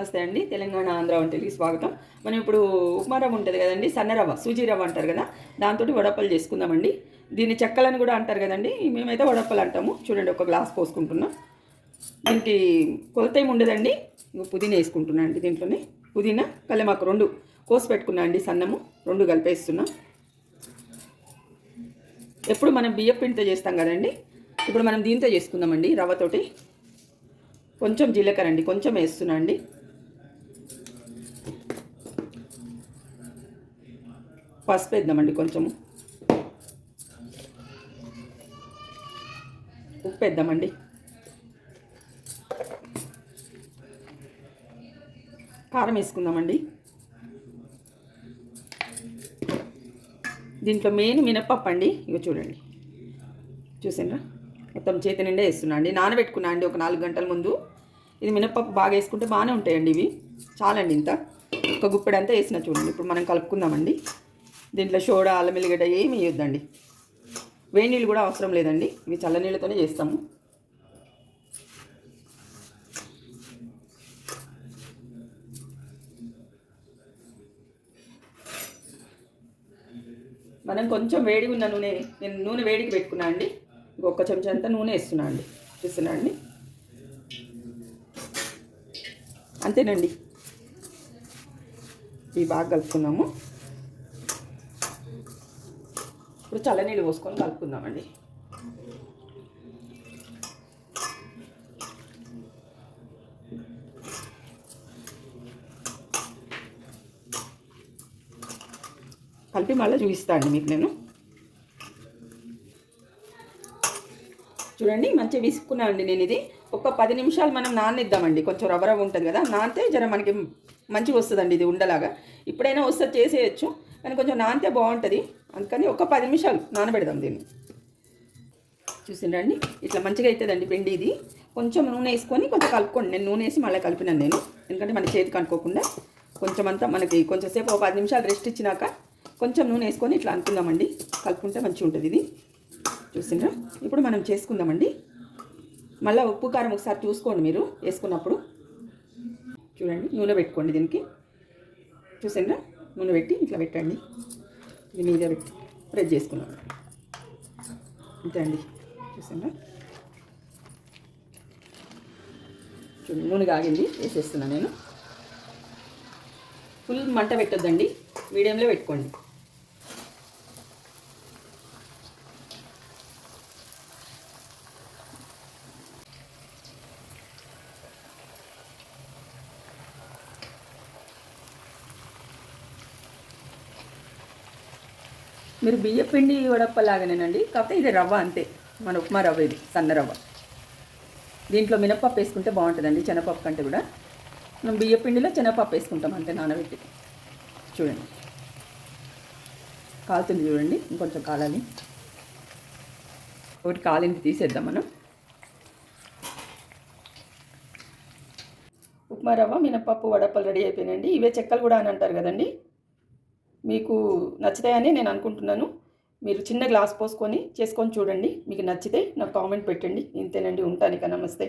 నమస్తే అండి. తెలంగాణ ఆంధ్ర వంటలకి స్వాగతం. మనం ఇప్పుడు ఉప్మా రవ్వ ఉంటుంది కదండి, సన్న రవ్వ, సూజీ రవ్వ అంటారు కదా, దాంతో వడప్పలు చేసుకుందామండి. దీన్ని చెక్కలని కూడా అంటారు కదండి, మేమైతే వడప్పలు అంటాము. చూడండి, ఒక గ్లాస్ పోసుకుంటున్నాం. దీనికి కొలత ఏమి ఉండదండి. పుదీనా వేసుకుంటున్నా అండి. దీంట్లోనే పుదీనా, కల్లెమాకు రెండు కోసి పెట్టుకున్నా అండి, సన్నము రెండు కలిపేస్తున్నా. ఎప్పుడు మనం బియ్యం పిండితో చేస్తాం కదండి, ఇప్పుడు మనం దీంతో చేసుకుందామండి, రవ్వతోటి. కొంచెం జీలకర్ర అండి, కొంచెం వేస్తున్నా అండి. పసుపు వేద్దామండి, కొంచెము ఉప్పు వేద్దామండి. కారం వేసుకుందామండి. దీంట్లో మెయిన్ మినప్పప్పు అండి. ఇగో చూడండి, చూసిండ్రా, మొత్తం చేతి నిండా వేస్తున్నా అండి. నానబెట్టుకున్నా అండి ఒక 4 గంటల ముందు. ఇది మినప్పప్పు బాగా వేసుకుంటే బాగానే ఉంటాయండి ఇవి. చాలండి, ఇంత ఒక గుప్పెడంతా వేసిన. చూడండి, ఇప్పుడు మనం కలుపుకుందామండి. దీంట్లో సోడా, అల్లం వెల్లిగడ్డ ఏమి వేయొద్దండి. వేడి నీళ్ళు కూడా అవసరం లేదండి, ఇవి చల్ల నీళ్ళతోనే చేస్తాము. మనం కొంచెం వేడిగా ఉన్న నూనె, నేను నూనె వేడికి పెట్టుకున్నా అండి. ఇంకొక చెంచా అంతా నూనె వేస్తున్నా అండి. చూస్తున్నా అండి, అంతేనండి. ఇవి బాగా కలుపుకుందాము. ఇప్పుడు చల్లనీళ్ళు పోసుకొని కలుపుకుందామండి. కలిపి మళ్ళీ చూపిస్తా అండి మీకు నేను. చూడండి, మంచిగా విసుక్కున్నా అండి నేను. ఇది ఒక 10 నిమిషాలు మనం నాననిద్దామండి. కొంచెం రవ్వ రవ్వ ఉంటుంది కదా, నానితే జర మనకి మంచిగా వస్తుందండి ఇది ఉండలాగా. ఇప్పుడైనా వస్తే చేసేయచ్చు, కానీ కొంచెం నానితే బాగుంటుంది. అందుకని ఒక 10 నిమిషాలు నానబెడదాం దీన్ని. చూసిండండి, ఇట్లా మంచిగా అవుతుందండి పిండి. ఇది కొంచెం నూనె వేసుకొని కొంచెం కలుపుకోండి. నేను నూనె వేసి మళ్ళీ కలిపినాను నేను, ఎందుకంటే మన చేతికి అనుకోకుండా. కొంచెం అంతా మనకి కొంచెంసేపు ఒక 10 నిమిషాలు రెస్ట్ ఇచ్చినాక కొంచెం నూనె వేసుకొని ఇట్లా అనుకుందామండి. కలుపుకుంటే మంచిగా ఉంటుంది ఇది. చూసిండ్రా, ఇప్పుడు మనం చేసుకుందామండి. మళ్ళీ ఉప్పు కారం ఒకసారి చూసుకోండి మీరు వేసుకున్నప్పుడు. చూడండి, నూనె పెట్టుకోండి దీనికి. చూసిండ్రా, నూనె పెట్టి ఇట్లా పెట్టండి. ఇది మీద పెట్టి ప్రెస్ చేసుకున్నాం అంతే అండి. చూసిండ్రా, చూడండి, నూనె కాగింది, వేసేస్తున్నాను నేను. ఫుల్ మంట పెట్టొద్దండి, మీడియంలో పెట్టుకోండి. మీరు బియ్య పిండి వడప్పలాగానేనండి, కాకపోతే ఇది రవ్వ అంతే, మన ఉప్మా రవ్వ, ఇది సన్న రవ్వ. దీంట్లో మినప్పప్పు వేసుకుంటే బాగుంటుందండి, శనగపప్పు కంటే కూడా. మనం బియ్య పిండిలో శనగపప్పు వేసుకుంటాం అంతే, నానబెట్టి. చూడండి, కాలుతుంది చూడండి, ఇంకొంచెం కాలాలి. ఒకటి కాలింది తీసేద్దాం మనం. ఉప్మా రవ్వ, మినప్పప్పు వడప్పలు రెడీ అయిపోయినాయండి. ఇవే చెక్కలు కూడా అని అంటారు కదండి. మీకు నచ్చుతాయని నేను అనుకుంటున్నాను. మీరు చిన్న గ్లాస్ పోసుకొని చేసుకొని చూడండి. మీకు నచ్చితే నాకు కామెంట్ పెట్టండి. ఇంతేనండి, ఉంటాను ఇక. నమస్తే.